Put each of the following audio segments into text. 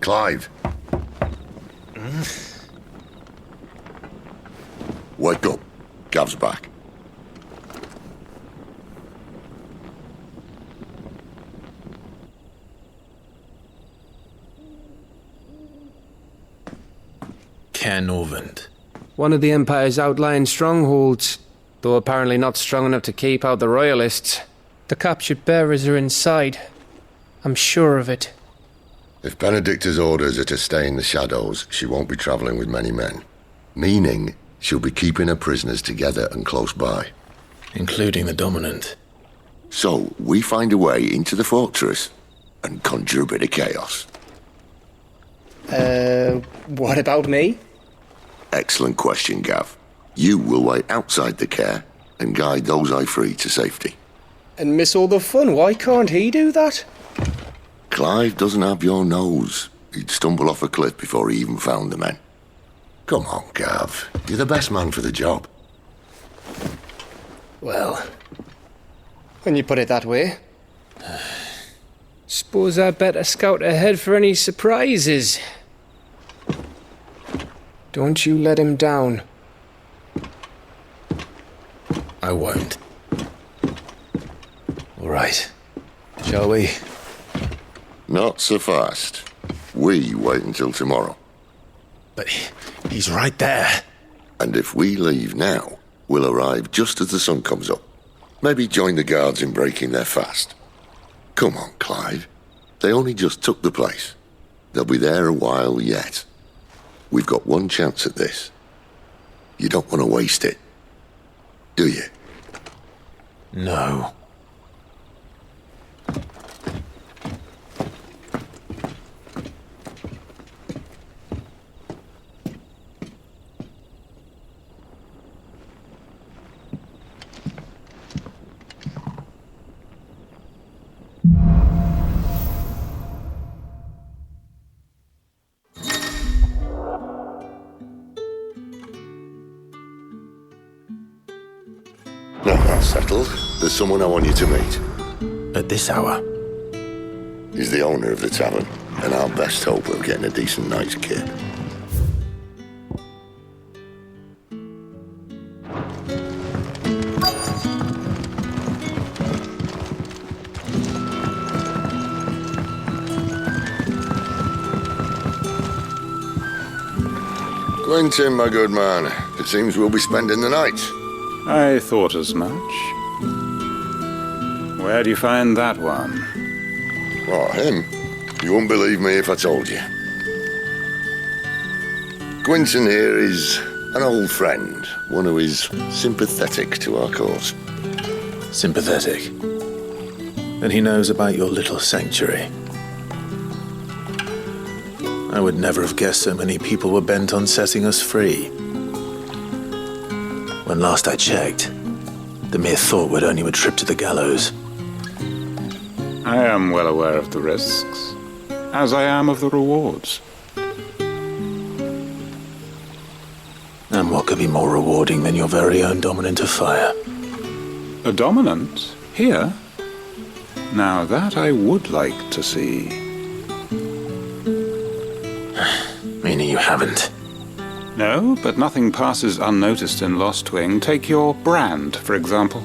Clive. Wake up. Gav's back. Canovant. One of the Empire's outlying strongholds, though apparently not strong enough to keep out the Royalists. The captured bearers are inside. I'm sure of it. If Benedicta's orders are to stay in the shadows, she won't be travelling with many men. Meaning, she'll be keeping her prisoners together and close by. Including the Dominant. So, we find a way into the fortress and conjure a bit of chaos. What about me? Excellent question, Gav. You will wait outside the care and guide those I free to safety. And miss all the fun, why can't he do that? Clive doesn't have your nose. He'd stumble off a cliff before he even found the men. Come on, Gav. You're the best man for the job. Well, when you put it that way. Suppose I'd better scout ahead for any surprises. Don't you let him down. I won't. All right. Shall we? Not so fast. We wait until tomorrow. But he's right there. And if we leave now, we'll arrive just as the sun comes up. Maybe join the guards in breaking their fast. Come on, Clive. They only just took the place. They'll be there a while yet. We've got one chance at this. You don't want to waste it, do you? No. No, that's settled. There's someone I want you to meet. At this hour? He's the owner of the tavern, and our best hope of getting a decent night's kip. Quentin, my good man. It seems we'll be spending the night. I thought as much. Where do you find that one? Oh, him? You wouldn't believe me if I told you. Quentin here is an old friend, one who is sympathetic to our cause. Sympathetic. Then he knows about your little sanctuary. I would never have guessed so many people were bent on setting us free. When last I checked, the mere thought would earn you a trip to the gallows. I am well aware of the risks, as I am of the rewards. And what could be more rewarding than your very own Dominant of Fire? A dominant? Here? Now that I would like to see. Meaning you haven't? No, but nothing passes unnoticed in Lost Wing. Take your brand, for example.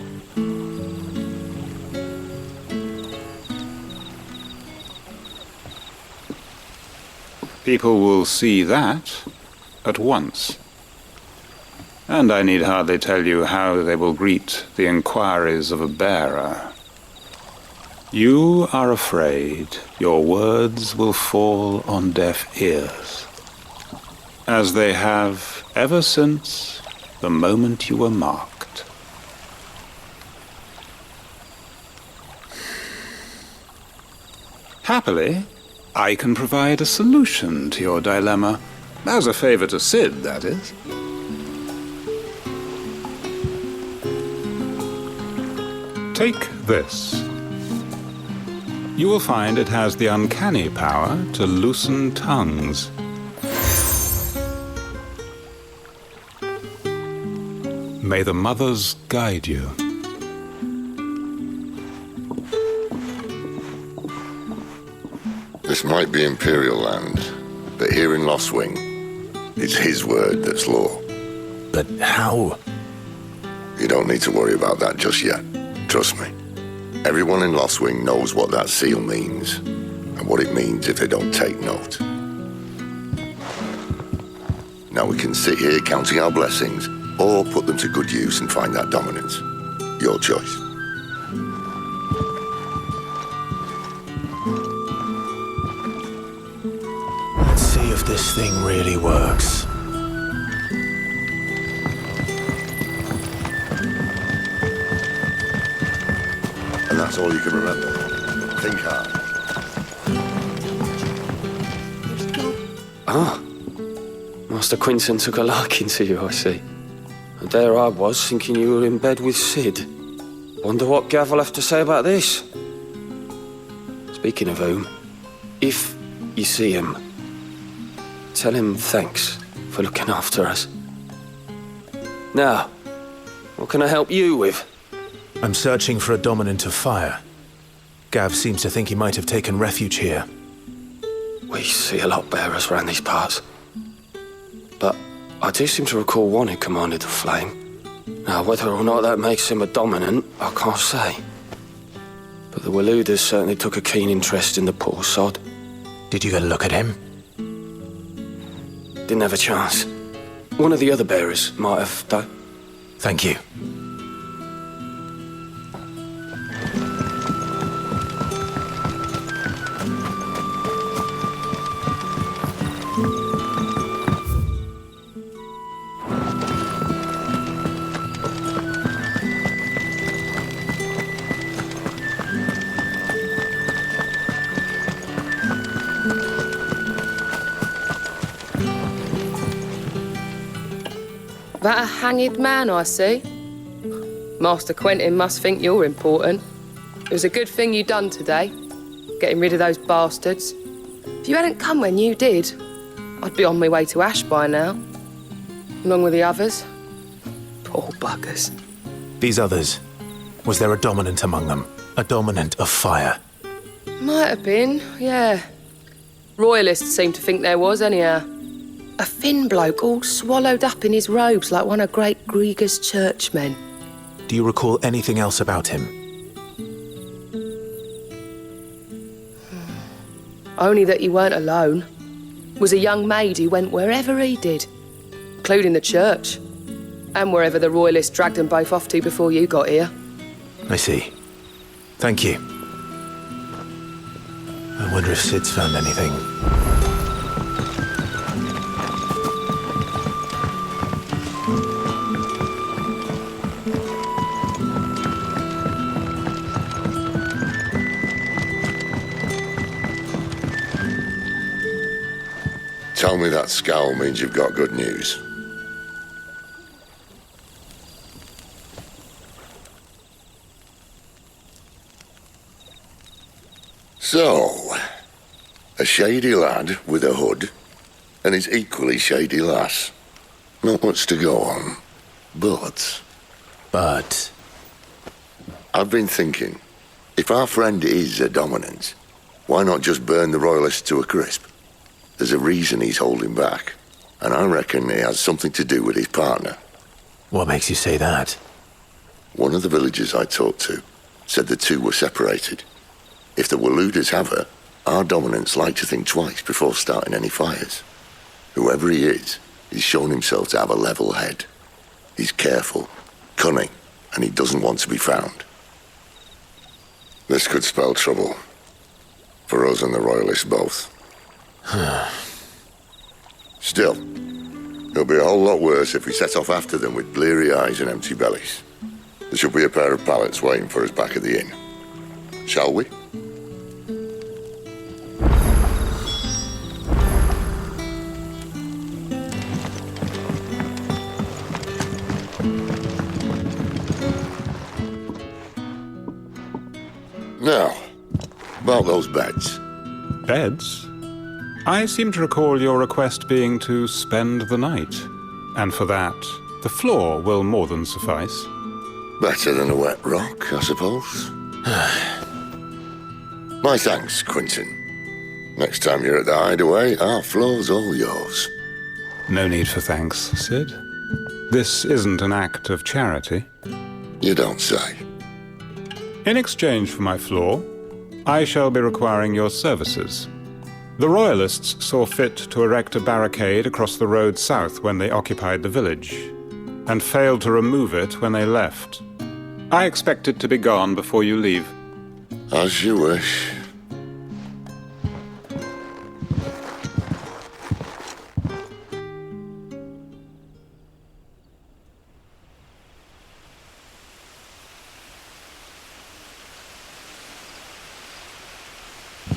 People will see that at once. And I need hardly tell you how they will greet the inquiries of a bearer. You are afraid your words will fall on deaf ears, as they have ever since the moment you were marked. Happily, I can provide a solution to your dilemma, as a favor to Sid, that is. Take this. You will find it has the uncanny power to loosen tongues. May the mothers guide you. The This might be Imperial land, but here in Lost Wing, it's his word that's law. But how? You don't need to worry about that just yet. Trust me. Everyone in Lost Wing knows what that seal means, and what it means if they don't take note. Now we can sit here counting our blessings, or put them to good use and find that dominance. Your choice. Let's see if this thing really works. And that's all you can remember. Think hard. Ah. Master Quinton took a liking to you, I see. And there I was, thinking you were in bed with Sid. Wonder what Gav will have to say about this. Speaking of whom, if you see him, tell him thanks for looking after us. Now, what can I help you with? I'm searching for a dominant of fire. Gav seems to think he might have taken refuge here. We see a lot bearers round these parts. But I do seem to recall one who commanded the flame. Now, whether or not that makes him a dominant, I can't say. But the Waluders certainly took a keen interest in the poor sod. Did you get a look at him? Didn't have a chance. One of the other bearers might have, though. Thank you. That a hanged man, I see. Master Quentin must think you're important. It was a good thing you done today, getting rid of those bastards. If you hadn't come when you did, I'd be on my way to Ash by now, along with the others. Poor buggers. These others, was there a dominant among them? A dominant of fire? Might have been, yeah. Royalists seem to think there was, anyhow. A thin bloke all swallowed up in his robes like one of Great Gregor's churchmen. Do you recall anything else about him? Only that he weren't alone. Was a young maid who went wherever he did, including the church, and wherever the Royalists dragged them both off to before you got here. I see. Thank you. I wonder if Sid's found anything. Tell me that scowl means you've got good news. So, a shady lad with a hood, and his equally shady lass. Not much to go on, but... I've been thinking, if our friend is a dominant, why not just burn the Royalists to a crisp? There's a reason he's holding back, and I reckon it has something to do with his partner. What makes you say that? One of the villagers I talked to said the two were separated. If the Waluders have her, our dominants like to think twice before starting any fires. Whoever he is, he's shown himself to have a level head. He's careful, cunning, and he doesn't want to be found. This could spell trouble. For us and the Royalists both. Still, it'll be a whole lot worse if we set off after them with bleary eyes and empty bellies. There should be a pair of pallets waiting for us back at the inn. Shall we? Now, about those beds. Beds? I seem to recall your request being to spend the night. And for that, the floor will more than suffice. Better than a wet rock, I suppose. My thanks, Quinton. Next time you're at the hideaway, our floor's all yours. No need for thanks, Sid. This isn't an act of charity. You don't say. In exchange for my floor, I shall be requiring your services. The Royalists saw fit to erect a barricade across the road south when they occupied the village, and failed to remove it when they left. I expect it to be gone before you leave. As you wish.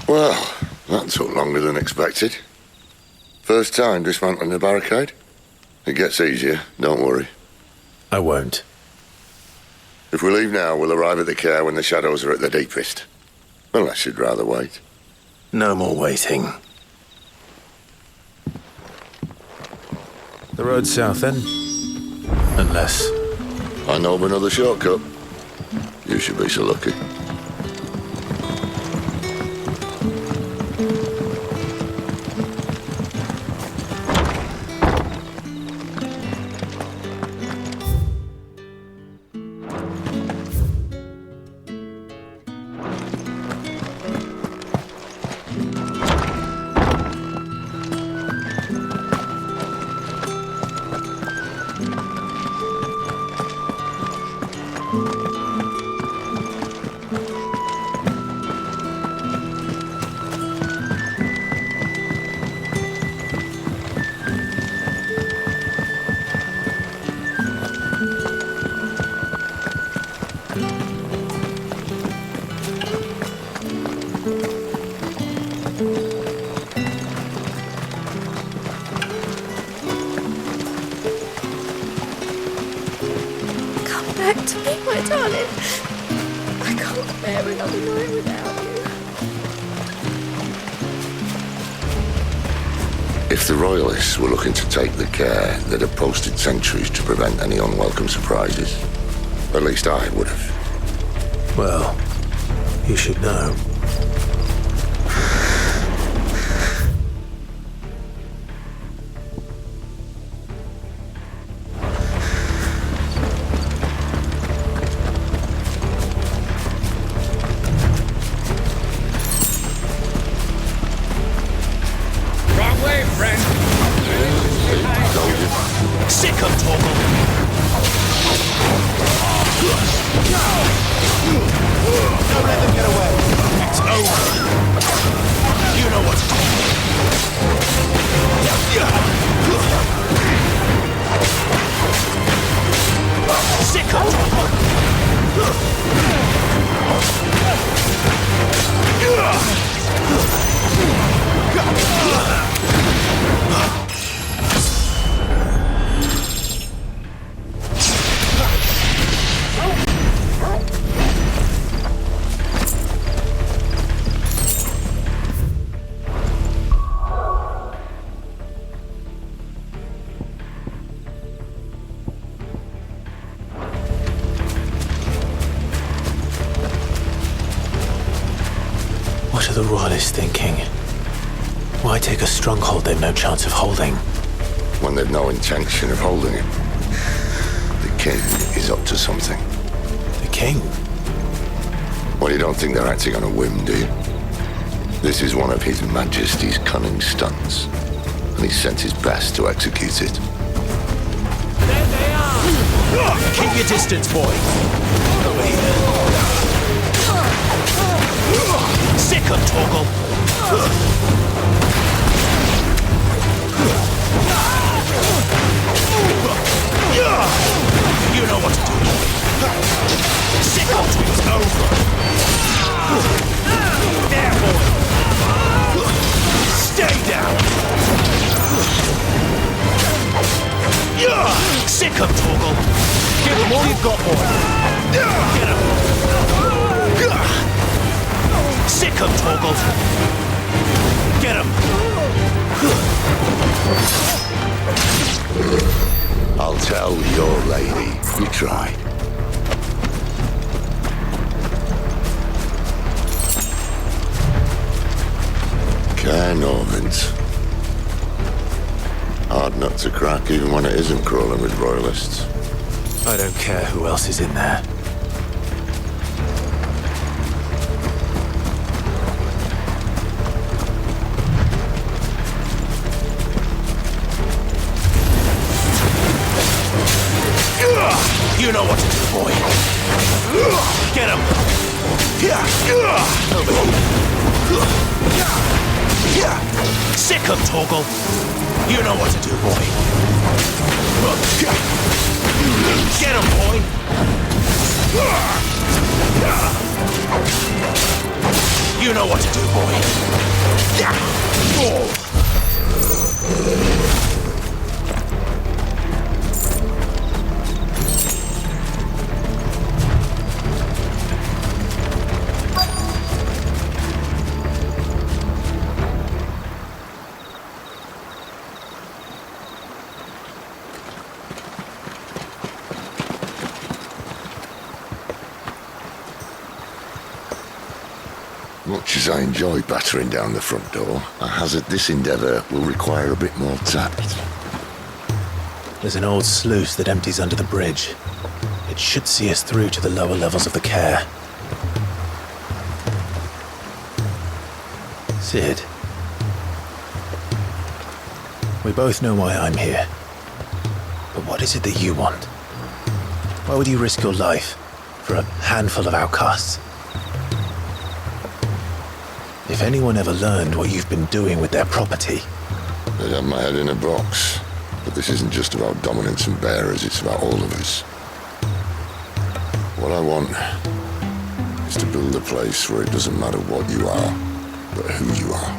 Well, that took longer than expected. First time dismantling the barricade? It gets easier, don't worry. I won't. If we leave now, we'll arrive at the care when the shadows are at their deepest. Unless you'd rather wait. No more waiting. The road south, then? Unless... I know of another shortcut. You should be so lucky. Back to me, my darling. I can't bear another night without you. If the Royalists were looking to take the care, they'd have posted sentries to prevent any unwelcome surprises. At least I would have. Well, you should know. What are the Royalists thinking? Why take a stronghold they've no chance of holding? When they've no intention of holding it. The king is up to something. The king? Well, you don't think they're acting on a whim, do you? This is one of His Majesty's cunning stunts, and he's sent his best to execute it. There they are! Keep your distance, boy! Over here. Sick of Torgal! You know what to do. Sick of it's over! There, boy! Stay down! Sick of Torgal! Give them all you've got, boy! Get him! Sick of Torgal! Get him! I'll tell your lady you tried. to crack even when it isn't crawling with royalists. I don't care who else is in there. You know what to do, boy. Get him! Over here. Sick him, Torgal. You know what to do, boy. Get him, boy. You know what to do, boy. Much as I enjoy battering down the front door, I hazard this endeavour will require a bit more tact. There's an old sluice that empties under the bridge. It should see us through to the lower levels of the care. Sid. We both know why I'm here. But what is it that you want? Why would you risk your life for a handful of outcasts? If anyone ever learned what you've been doing with their property... They'd have my head in a box. But this isn't just about dominance and bearers, it's about all of us. What I want is to build a place where it doesn't matter what you are, but who you are.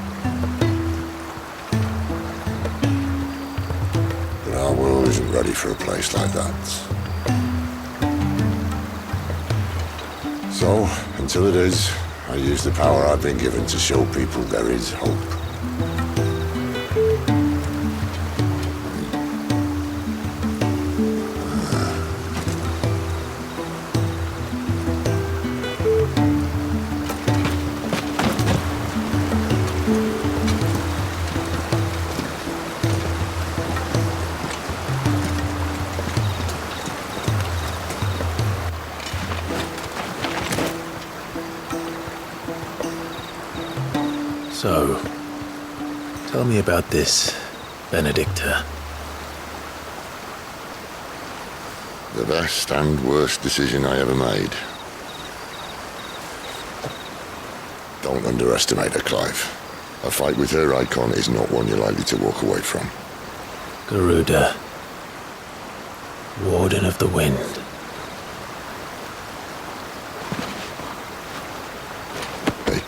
But our world isn't ready for a place like that. So, until it is, I use the power I've been given to show people there is hope. So, tell me about this, Benedicta. The best and worst decision I ever made. Don't underestimate her, Clive. A fight with her icon is not one you're likely to walk away from. Garuda. Warden of the Wind. Hey?